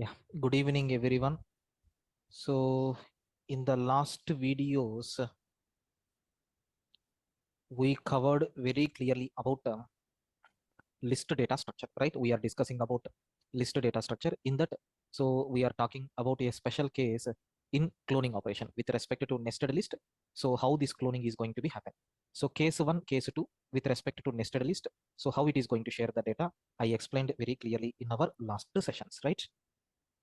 Yeah, good evening everyone. So in the last videos, we covered very clearly about list data structure, right? We are discussing about list data structure in that. So we are talking about a special case in cloning operation with respect to nested list. So how this cloning is going to be happen. So case one, case two with respect to nested list. So how it is going to share the data. I explained very clearly in our last sessions, right?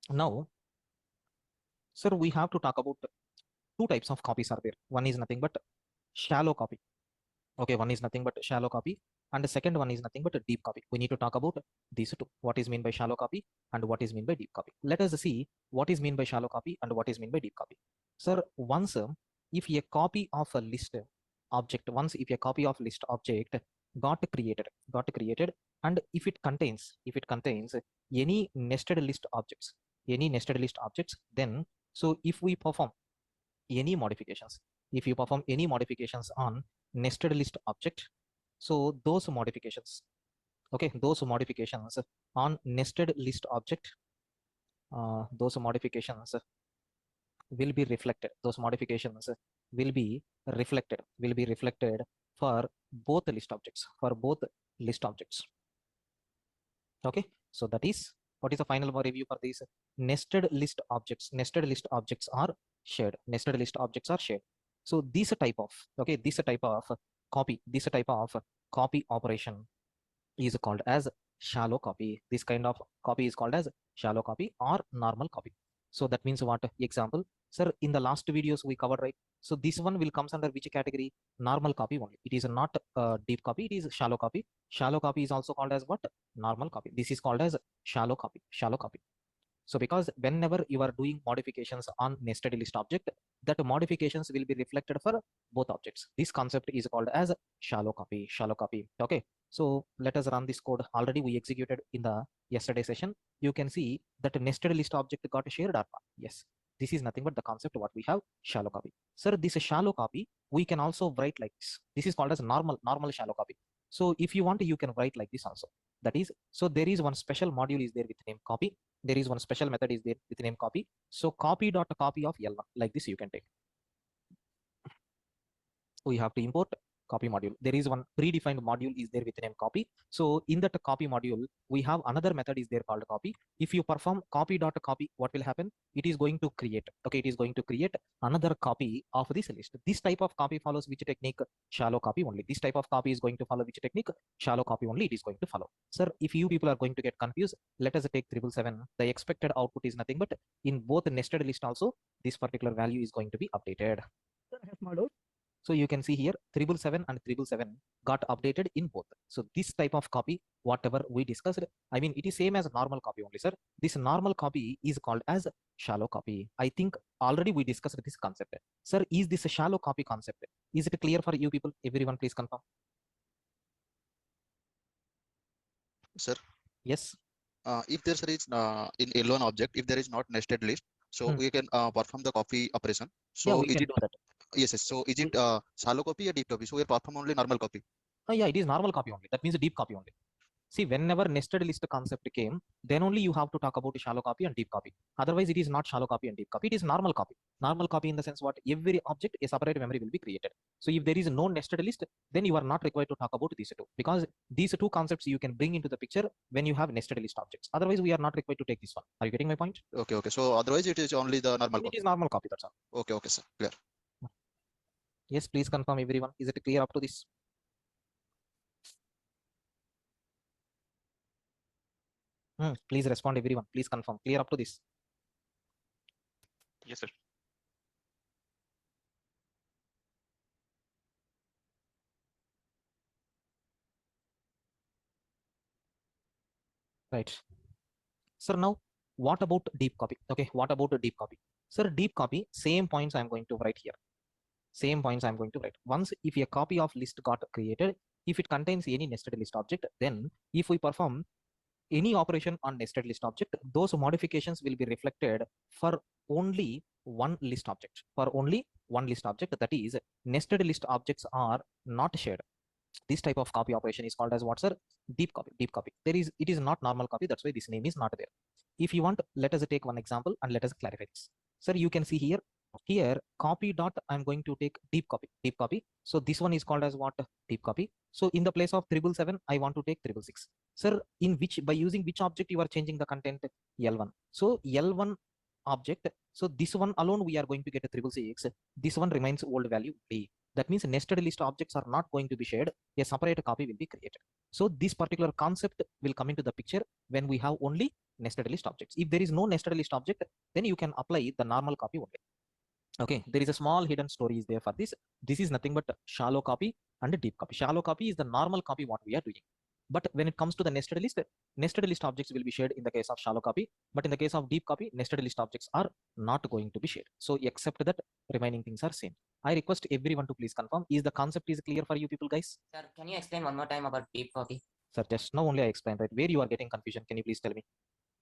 Now, sir, we have to talk about two types of copies are there. One is nothing but shallow copy. Okay, one is nothing but shallow copy, and the second one is nothing but a deep copy. We need to talk about these two. What is mean by shallow copy and what is mean by deep copy. Let us see what is mean by shallow copy and what is mean by deep copy. Sir, once if a copy of a list object, once if a copy of list object got created, and if it contains any nested list objects, then so if we perform any modifications, if you perform any modifications on nested list object, so those modifications, okay, those modifications on nested list object, those modifications will be reflected, those modifications will be reflected for both list objects, okay. So that is what is the final review for these nested list objects. Nested list objects are shared. So this type of, okay, this type of copy operation is called as shallow copy. This kind of copy is called as shallow copy or normal copy. So that means what? Example, sir, in the last videos we covered, right? So this one will comes under which category? Normal copy only. It is not deep copy, it is shallow copy. Shallow copy is also called as what? Normal copy. This is called as shallow copy. So because whenever you are doing modifications on nested list object, that modifications will be reflected for both objects. This concept is called as shallow copy, Okay. So let us run this code. Already we executed in the yesterday session. You can see that nested list object got shared or not. Yes. This is nothing but the concept what we have, shallow copy. Sir, this shallow copy, we can also write like this. This is called as normal shallow copy. So if you want, you can write like this also. That is, so there is one special module is there with name copy. There is one special method is there with name copy. So copy dot copy of L1 like this you can take. We have to import copy module. There is one predefined module is there with name copy. So in that copy module, we have another method is there called copy. If you perform copy dot copy, what will happen? It is going to create, okay, it is going to create another copy of this list. This type of copy follows which technique? Shallow copy only. This type of copy is going to follow which technique? Shallow copy only it is going to follow. Sir, if you people are going to get confused, let us take 777. The expected output is nothing but in both nested list also, this particular value is going to be updated. So you can see here 777 and 777 got updated in both. So this type of copy, whatever we discussed, I mean, it is same as normal copy only, sir. This normal copy is called as shallow copy. I think already we discussed this concept. Sir, is this a shallow copy concept? Is it clear for you people? Everyone, please confirm. Sir, Yes. if there is in L1 object, if there is not nested list, so Hmm. we can perform the copy operation. Yeah, So we is can it do that. yes? So is it We, shallow copy or deep copy? So we perform only normal copy. yeah, it is normal copy only. That means a deep copy only. See, whenever nested list concept came, then only you have to talk about shallow copy and deep copy. Otherwise, it is not shallow copy and deep copy. It is normal copy. Normal copy in the sense what? Every object, a separate memory will be created. So if there is no nested list, then you are not required to talk about these two. Because these two concepts you can bring into the picture when you have nested list objects. Otherwise, we are not required to take this one. Are you getting my point? Okay, okay. So otherwise it is only the normal It copy. is normal copy, that's all. Okay, okay, sir. Clear. Yes, please confirm everyone. Is it clear up to this? Please respond everyone. Please confirm. Clear up to this. Yes, sir. Right. Sir, now what about deep copy? Okay, what about a deep copy? Sir, deep copy, same points I'm going to write here. Same points I'm going to write. Once if a copy of list got created, if it contains any nested list object, then if we perform any operation on nested list object, those modifications will be reflected for only one list object. For only one list object, that is, nested list objects are not shared. This type of copy operation is called as what, sir? Deep copy. Deep copy. It is not normal copy. That's why this name is not there. If you want, let us take one example and let us clarify this. Sir, you can see here copy dot, I'm going to take deep copy. So this one is called as what? Deep copy. So in the place of 777, I want to take 666. Sir, by using which object you are changing the content? L1. So L1 object. So this one alone we are going to get a 666. This one remains old value D. That means nested list objects are not going to be shared. A separate copy will be created. So this particular concept will come into the picture when we have only nested list objects. If there is no nested list object, then you can apply the normal copy only. Okay, there is a small hidden story is there for this. This is nothing but shallow copy and a deep copy. Shallow copy is the normal copy what we are doing. But when it comes to the nested list objects will be shared in the case of shallow copy. But in the case of deep copy, nested list objects are not going to be shared. So except that, remaining things are same. I request everyone to please confirm. Is the concept is clear for you people, guys? Sir, can you explain one more time about deep copy? Sir, just now only I explained, right? Where you are getting confusion, can you please tell me?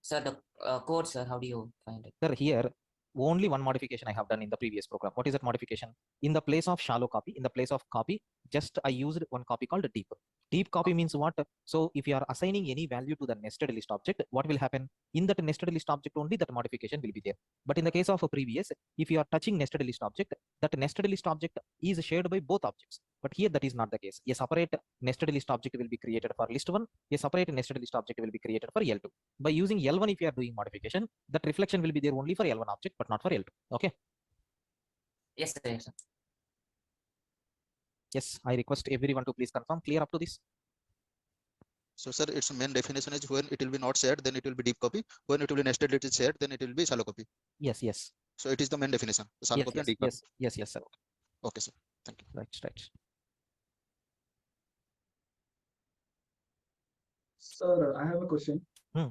Sir, the code, sir, how do you find it? Sir, here only one modification I have done in the previous program. What is that modification? In the place of shallow copy, in the place of copy, just I used one copy called deep. Deep copy means what? So if you are assigning any value to the nested list object, what will happen? In that nested list object only that modification will be there. But in the case of a previous, if you are touching nested list object, that nested list object is shared by both objects. But here that is not the case. A separate nested list object will be created for list 1. A separate nested list object will be created for L2. By using L1, if you are doing modification, that reflection will be there only for L1 object, but not for L2. Okay. Yes, sir. Yes, sir. Yes, I request everyone to please confirm. Clear up to this? So sir, its main definition is when it will be not shared, then it will be deep copy. When it will be nested list is shared, then it will be shallow copy. Yes, yes. So it is the main definition, shallow Yes, copy and yes, deep copy. yes, sir. Okay, sir. Thank you. Right. Sir, I have a question. Hmm.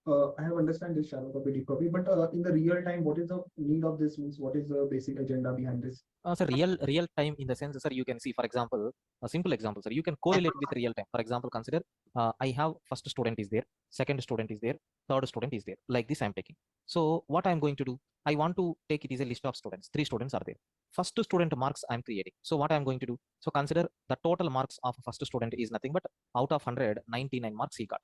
I have understand this shallow copy, deep copy, but in the real time, what is the need of this? Means what is the basic agenda behind this? Sir, real time in the sense, sir, you can see, for example, a simple example, sir, you can correlate with real time. For example, consider I have first student is there, second student is there, third student is there. Like this, I'm taking. So what I'm going to do, I want to take it is a list of students. 3 students are there. First student marks I'm creating. So what I'm going to do, so consider the total marks of first student is nothing but out of 100, 99 marks he got.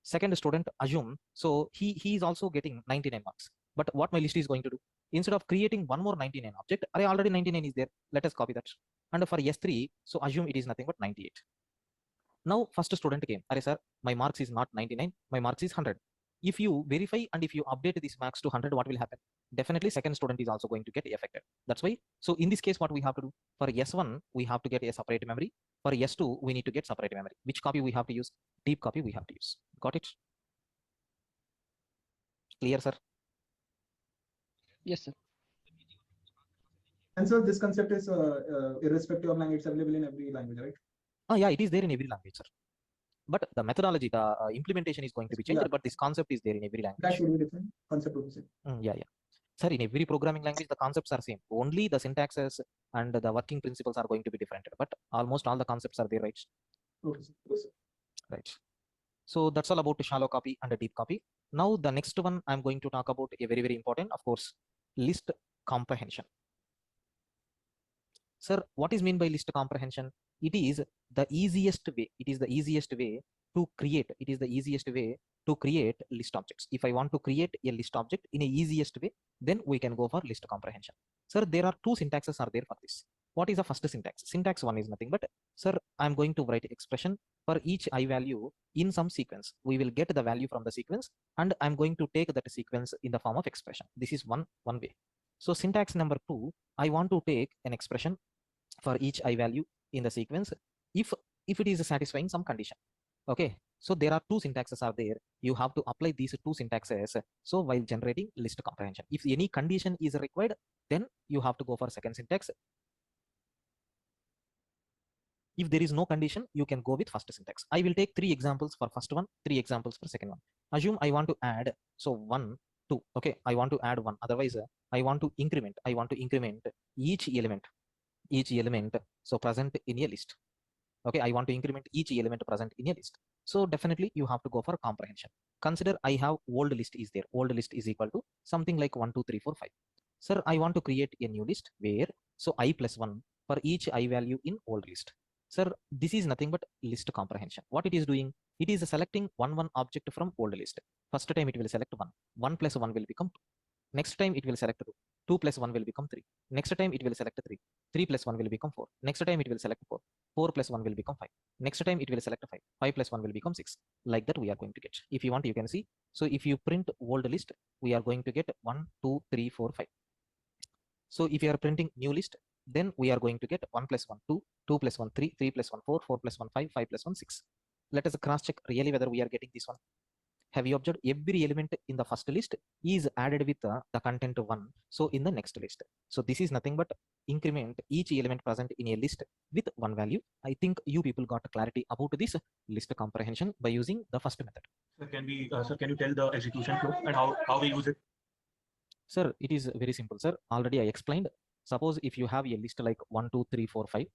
Second student, assume, so he is also getting 99 marks. But what my list is going to do, instead of creating one more 99 object, array already 99 is there. Let us copy that. And for S3, so assume it is nothing but 98. Now first student came, array sir, my marks is not 99, my marks is 100. If you verify and if you update this marks to 100, what will happen? Definitely second student is also going to get affected. That's why. So in this case, what we have to do, for S1, we have to get a separate memory. For S2, we need to get separate memory. Which copy we have to use? Deep copy we have to use. Got it? Clear, sir? Yes, sir. And so this concept is irrespective of language, it's available in every language, right? Yeah, it is there in every language, sir. But the methodology, the implementation is going to be changed, Yeah. but this concept is there in every language. That should be different concept of the same. Yeah. Sir, in every programming language, the concepts are same. Only the syntaxes and the working principles are going to be different. But almost all the concepts are there, right? Okay, sir. Yes, sir. Right. So that's all about shallow copy and a deep copy. Now the next one I'm going to talk about a very, very important, of course, list comprehension. Sir, what is mean by list comprehension? It is the easiest way. It is the easiest way to create. It is the easiest way to create list objects. If I want to create a list object in a easiest way, then we can go for list comprehension. Sir, there are 2 syntaxes are there for this. What is the first syntax? Syntax 1 is nothing but, sir, I'm going to write expression for each I value in some sequence. We will get the value from the sequence and I'm going to take that sequence in the form of expression. This is one way. So syntax number 2, I want to take an expression for each I value in the sequence if it is satisfying some condition. Okay, so there are 2 syntaxes are there. You have to apply these 2 syntaxes. So while generating list comprehension, if any condition is required, then you have to go for second syntax. If there is no condition, you can go with first syntax. I will take 3 examples for first one, 3 examples for second one. Assume I want to add, so 1, 2. Okay, I want to add 1. Otherwise, I want to increment each element, so present in a list. Okay, I want to increment each element present in a list. So definitely you have to go for comprehension. Consider I have old list is there. Old list is equal to something like 1, 2, 3, 4, 5. Sir, I want to create a new list where, so I plus 1 for each I value in old list. Sir, this is nothing but list comprehension. What it is doing, it is selecting one object from old list. First time it will select 1. 1 plus 1 will become 2. Next time it will select 2. 2 plus 1 will become 3. Next time it will select 3. 3 plus 1 will become 4. Next time it will select 4. 4 plus 1 will become 5. Next time it will select 5. 5 plus 1 will become 6. Like that we are going to get. If you want, you can see. So if you print old list, we are going to get 1, 2, 3, 4, 5. So if you are printing new list, then we are going to get 1 plus 1, 2, 2 plus 1, 3, 3 plus 1, 4, 4 plus 1, 5, 5 plus 1, 6. Let us cross check really whether we are getting this one. Have you observed every element in the first list is added with the content 1. So in the next list. So this is nothing but increment each element present in a list with one value. I think you people got clarity about this list comprehension by using the first method. Sir, can you tell the execution flow and how we use it? Sir, it is very simple, sir. Already I explained. Suppose if you have a list like 1, 2, 3, 4, 5.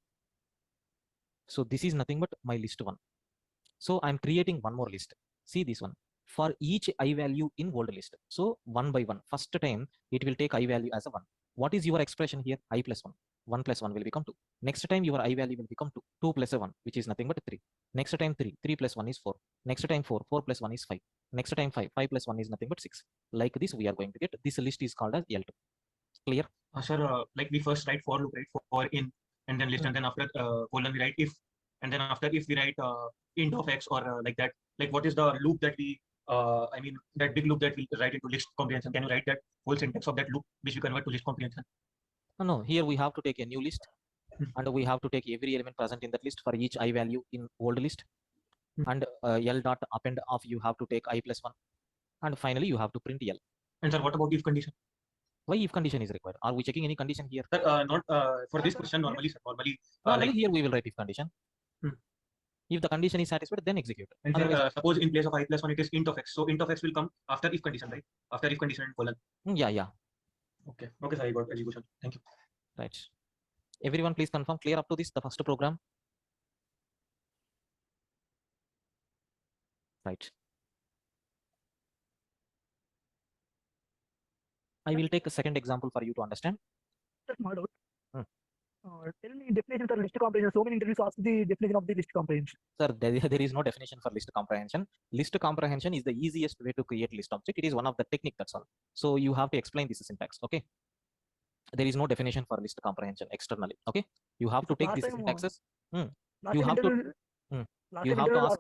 So this is nothing but my list 1. So I'm creating one more list. See this one. For each I value in old list. So 1 by 1. First time it will take I value as a 1. What is your expression here? I plus 1. 1 plus 1 will become 2. Next time your I value will become 2. 2 plus a 1, which is nothing but 3. Next time 3. 3 plus 1 is 4. Next time 4. 4 plus 1 is 5. Next time 5. 5 plus 1 is nothing but 6. Like this we are going to get. This list is called as L2. Clear? Sir, like we first write for loop, right? For in and then list, and then after colon we write if, and then after if we write int of x or like that. Like what is the loop that we I mean that big loop that we write into list comprehension? Can you write that whole syntax of that loop which we convert to list comprehension? No, here we have to take a new list and we have to take every element present in that list for each I value in old list. And L dot append of you have to take I plus 1. And finally you have to print L. And sir, what about if condition? Why if condition is required? Are we checking any condition here? Sir, not for this question normally, sir. Normally, Normally like, here we will write if condition. If the condition is satisfied, then execute. and sir, Otherwise, suppose in place of I plus 1 it is int of x. So int of x will come after if condition, right? After if condition and colon. yeah. Okay. Okay, sir, I got execution. Thank you. Right. Everyone please confirm clear up to this, the first program. Right. I will take a second example for you to understand. Just small doubt. Hmm. Tell me definition for list comprehension. So many interviews ask the definition of the list comprehension. Sir, there is no definition for list comprehension. List comprehension is the easiest way to create list object. It is one of the technique, that's all. So you have to explain this syntax, okay? There is no definition for list comprehension externally, okay? You have to take this syntaxes. You have to, you have to ask.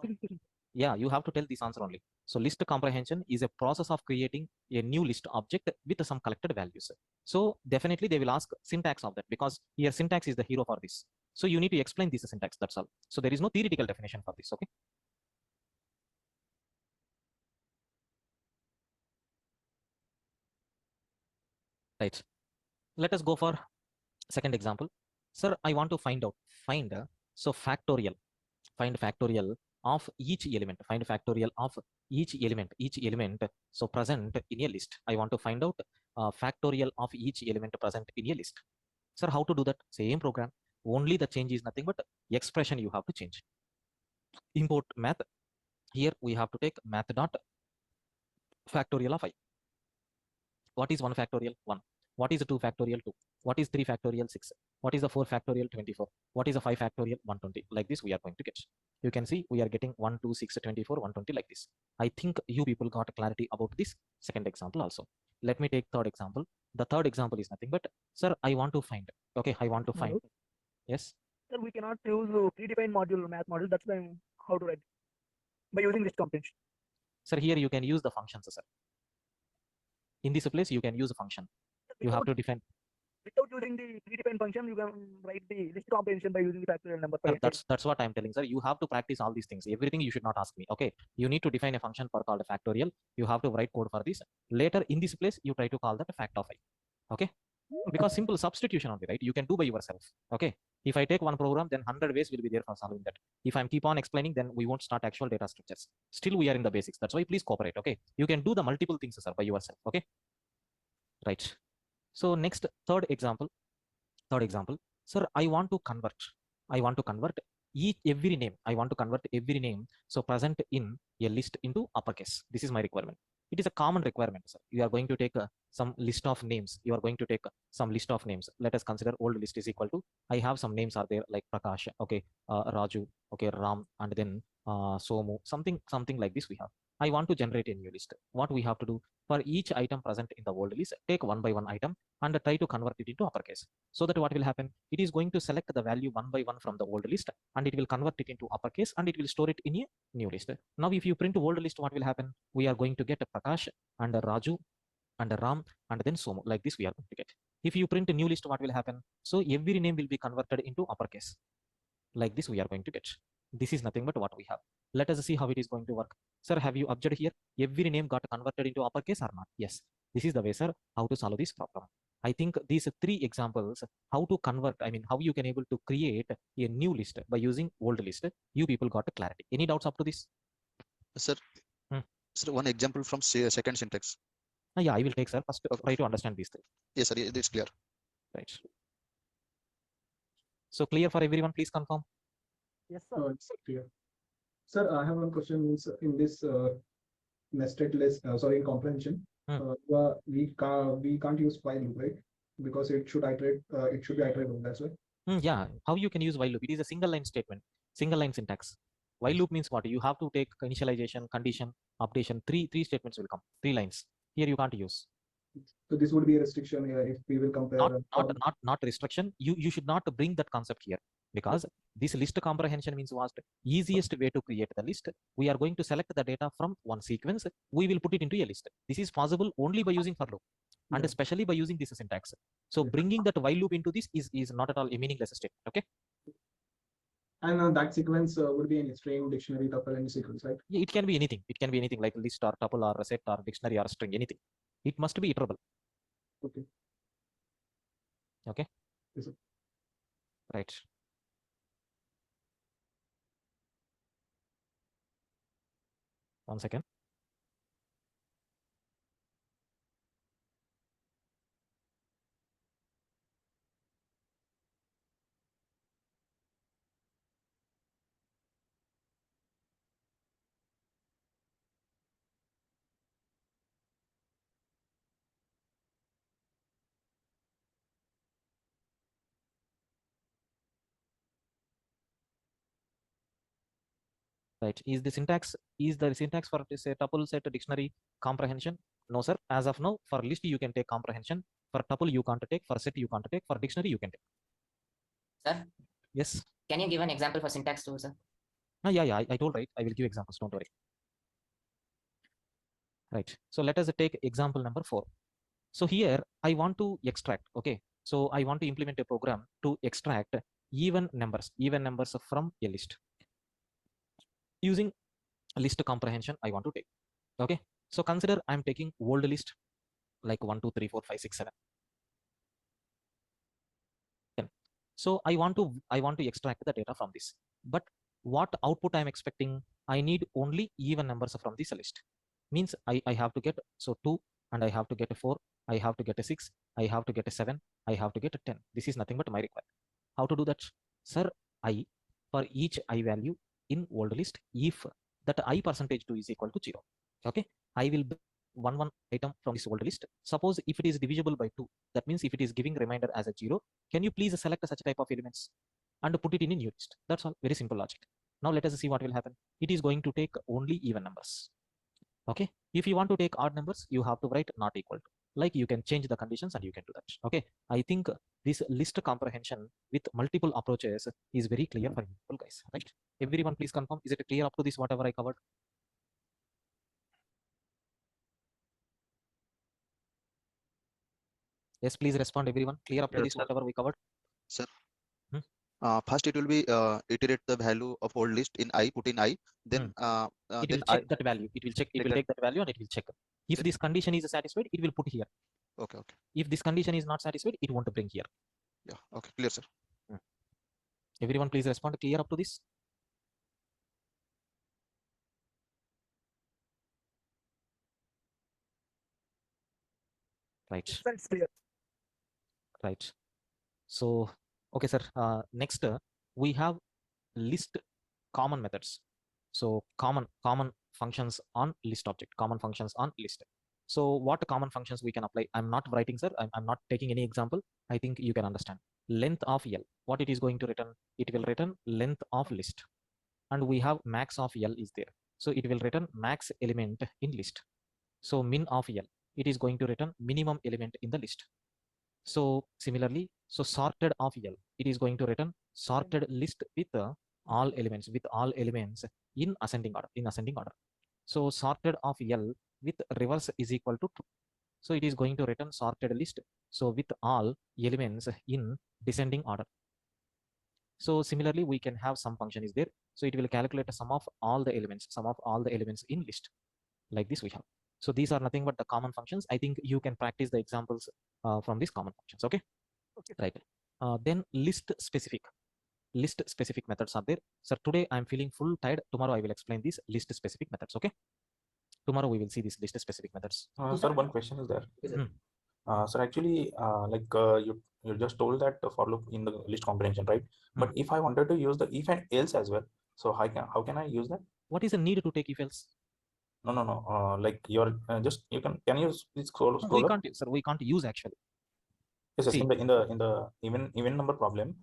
Yeah, you have to tell this answer only. So list comprehension is a process of creating a new list object with some collected values. So definitely they will ask syntax of that because here syntax is the hero for this. So you need to explain this syntax, that's all. So there is no theoretical definition for this, okay? Right. Let us go for second example. Sir, I want to find so factorial, find factorial of each element, find factorial of each element so present in a list. I want to find out factorial of each element present in a list. Sir, how to do that? Same program, only the change is nothing but expression you have to change. Import math. Here we have to take math dot factorial of I. What is 1 factorial? 1. What is 2 factorial? 2. What is 3 factorial? 6. What is the 4 factorial? 24. What is the 5 factorial? 120. Like this we are going to get. You can see we are getting 1, 2, 6, 24, 120 like this. I think you people got clarity about this second example also. Let me take third example. The third example is nothing but, sir, I want to find. Okay, I want to find. Yes. Sir, we cannot use predefined module, math module. That's why how to write by using list comprehension. Sir, here you can use the functions, sir. In this place, you can use a function. You have to define. Without using the predefined function, you can write the list comprehension by using the factorial number. Sir, that's what I'm telling, sir. You have to practice all these things. Everything you should not ask me. Okay. You need to define a function for called a factorial. You have to write code for this. Later in this place, you try to call that a fact of I. Okay. Because simple substitution only, right? You can do by yourself. Okay. If I take one program, then 100 ways will be there for solving that. If I'm keep on explaining, then we won't start actual data structures. Still, we are in the basics. That's why please cooperate. Okay. You can do the multiple things, sir, by yourself. Okay. Right. So next, third example, sir, I want to convert every name. I want to convert every name. So present in a list into uppercase. This is my requirement. It is a common requirement, sir. You are going to take some list of names. You are going to take some list of names. Let us consider old list is equal to, I have some names are there like Prakash, okay, Raju, okay, Ram, and then Somu, something like this we have. I want to generate a new list. What we have to do, for each item present in the old list, take one by one item and try to convert it into uppercase. So that what will happen? It is going to select the value one by one from the old list and it will convert it into uppercase and it will store it in a new list. Now, if you print old list, what will happen? We are going to get Prakash and Raju and Ram and then Somu. Like this, we are going to get. If you print a new list, what will happen? So every name will be converted into uppercase. Like this, we are going to get. This is nothing but what we have. Let us see how it is going to work. Sir, have you observed here? Every name got converted into uppercase or not? Yes. This is the way, sir, how to solve this problem. I think these 3 examples, how to convert, I mean, how you can able to create a new list by using old list. You people got clarity. Any doubts up to this? Sir, Hmm. sir, one example from second syntax. Yeah, I will take, sir. First, Okay. try to understand these 3. Yes, sir, it's clear. Right. So clear for everyone, please confirm. Yes, sir. It's clear. Sir, I have one question. Means in this nested list, in comprehension, we can't use while loop, right? Because it should iterate. It should be iterative. That's why. Yeah, how you can use while loop? It is a single line statement, single line syntax. While loop means what? You have to take initialization, condition, updation. Three statements will come. 3 lines. Here you can't use. So this would be a restriction if we will compare. Not restriction. You should not bring that concept here, because this list comprehension means what? Easiest way to create the list. We are going to select the data from one sequence. We will put it into a list. This is possible only by using for loop, and Yeah. especially by using this syntax. So Yeah. bringing that while loop into this is not at all a meaningless statement. Okay. And that sequence would be any string, dictionary, tuple, any sequence, right? Yeah, it can be anything. It can be anything like list or tuple or set or dictionary or string, anything. It must be iterable. Okay. Okay. Yes, sir. Right. One second. Right. Is the syntax for say tuple, set, dictionary comprehension? No, sir. As of now, for list you can take comprehension. For tuple you can't take. For set you can't take. For dictionary you can take. Sir, Yes. can you give an example for syntax too, sir? Yeah. I told right. I will give examples. Don't worry. Right. So let us take example number 4. So here I want to extract. Okay. So I want to implement a program to extract even numbers from a list using list comprehension. I want to take. Okay. So consider I'm taking old list like 1, 2, 3, 4, 5, 6, 7. So I want to extract the data from this. But what output I'm expecting? I need only even numbers from this list. Means I have to get 2, and I have to get a 4, I have to get a 6, I have to get a 7, I have to get a 10. This is nothing but my requirement. How to do that? Sir, I for each I value in old list, if that I %2 is equal to 0. Okay, I will bring one item from this old list. Suppose if it is divisible by 2, that means if it is giving remainder as a 0, can you please select such type of elements and put it in a new list? That's all. Very simple logic. Now let us see what will happen. It is going to take only even numbers. Okay. If you want to take odd numbers, you have to write not equal to. Like you can change the conditions and you can do that. Okay. I think this list comprehension with multiple approaches is very clear for you guys, right? Everyone please confirm. Is it clear up to this whatever I covered? Yes, please respond everyone. Clear up to Yes, this sir. whatever we covered? Sir. Hmm? First it will be iterate the value of old list in I, put in I, then It then will check that value. It will take that value and it will check. If Sir. this condition is satisfied, it will put here. Okay. If this condition is not satisfied, it won't bring here. Yeah. Okay. Clear, sir. Everyone please respond. Clear up to this? Right. Yes, sir, it's clear. Right. So, okay, sir. Next, we have list common methods. So common functions on list object, common functions on list. So what common functions we can apply? I'm not writing, sir. I'm not taking any example. I think you can understand. Length of L, what it is going to return? It will return length of list. And we have max of L is there. So it will return max element in list. So min of L, it is going to return minimum element in the list. So similarly, so sorted of L, it is going to return sorted list with all elements in ascending order. So sorted of L with reverse is equal to true. So it is going to return sorted list. So with all elements in descending order. So similarly, we can have some function is there. So it will calculate a sum of all the elements in list. Like this we have. So these are nothing but the common functions. I think you can practice the examples from these common functions. Okay. Right. Then list specific methods are there. Sir, today I'm feeling full tired. Tomorrow I will explain these list specific methods. Okay. Tomorrow we will see these list specific methods. Sir, one question is there. Sir, actually, you just told that for loop in the list comprehension, right? But if I wanted to use the if and else as well, so how can I use that? What is the need to take if else? No. Like you're just can you please scroll We up? can't, sir. We can't use actually. Yes, See. in the even number problem,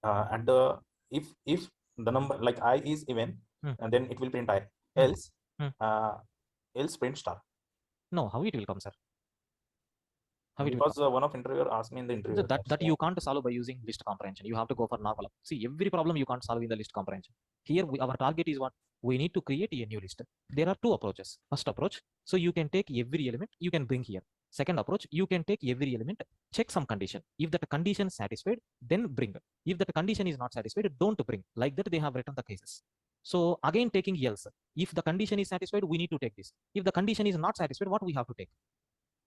at the if the number like I is even, and then it will print I. Else, else print star. No, how it will come, sir? How it will Because one of interviewer asked me in the interview. that you can't solve by using list comprehension. You have to go for normal. See, every problem you can't solve in the list comprehension. Here, our target is what? We need to create a new list. There are two approaches. First approach, so you can take every element, you can bring here. Second approach, you can take every element, check some condition. If that condition is satisfied, then bring. If that condition is not satisfied, don't bring. Like that, they have written the cases. So again, taking else. If the condition is satisfied, we need to take this. If the condition is not satisfied, what we have to take?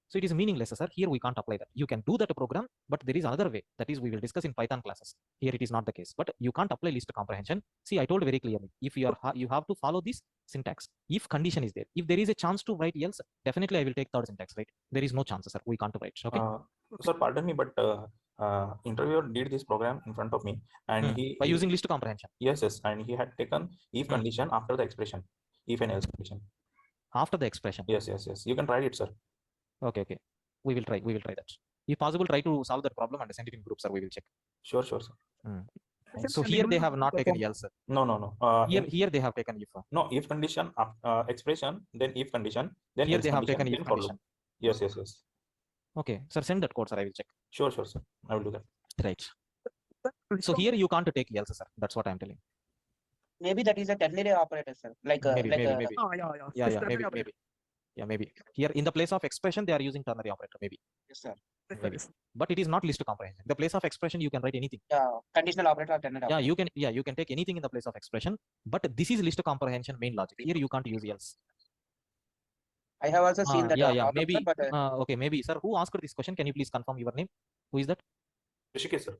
So it is meaningless, sir. Here we can't apply that. You can do that program, but there is another way. That is, we will discuss in Python classes. Here it is not the case, but you can't apply list comprehension. See, I told very clearly, if you have to follow this syntax. If condition is there, if there is a chance to write else, definitely I will take third syntax, right? There is no chance, sir. We can't write. Okay. Sir, pardon me, but interviewer did this program in front of me, and by using list comprehension. Yes, and he had taken if condition after the expression, if and else condition. After the expression. Yes. You can try it, sir. Okay. We will try that. If possible, try to solve that problem and send it in group, sir. We will check. Sure, sir. So here they have not taken else. No. Here they have taken if. No, if condition expression, then if condition, then here else they have condition, taken if then for condition. loop. Yes. Okay, sir, send that code, sir. I will check. Sure, sir. I will do that. Right. So here you can't take else, sir. That's what I'm telling. Maybe that is a ternary operator, sir. Maybe. Yeah, maybe. Here in the place of expression, they are using ternary operator, maybe. Yes, sir. Maybe. But it is not list comprehension. In the place of expression, you can write anything. Yeah, conditional operator or ternary operator. You can take anything in the place of expression, but this is list comprehension main logic. Here you can't use else. I have also seen that. Maybe. Okay, maybe. Sir, who asked this question? Can you please confirm your name? Who is that? Rishikesh, sir.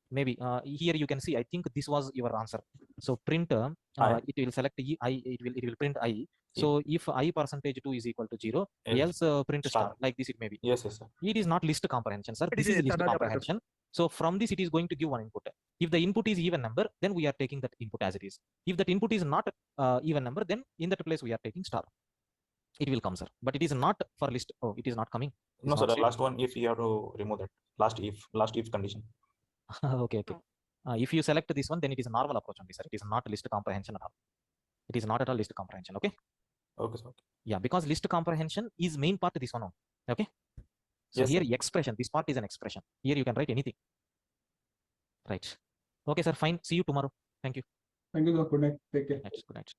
Maybe. Here you can see, I think this was your answer. So print, it will select it will print I. So if I %2 is equal to 0, else print star. Like this it may be. Yes, sir. It is not list comprehension, sir. This is list comprehension. So from this, it is going to give one input. If the input is even number, then we are taking that input as it is. If that input is not even number, then in that place we are taking star. It will come, sir. But it is not for list. Oh, it is not coming. No, sir. The last one, if you have to remove that last if condition. Okay. If you select this one, then it is a normal approach only, sir. It is not list comprehension at all. It is not at all list comprehension. Okay. Okay, sir. Yeah, because list comprehension is main part of this one. Okay. So yes, here sir. Expression. This part is an expression. Here you can write anything. Right. Okay, sir. Fine. See you tomorrow. Thank you. Thank you, sir. Good night. Take care. Good night.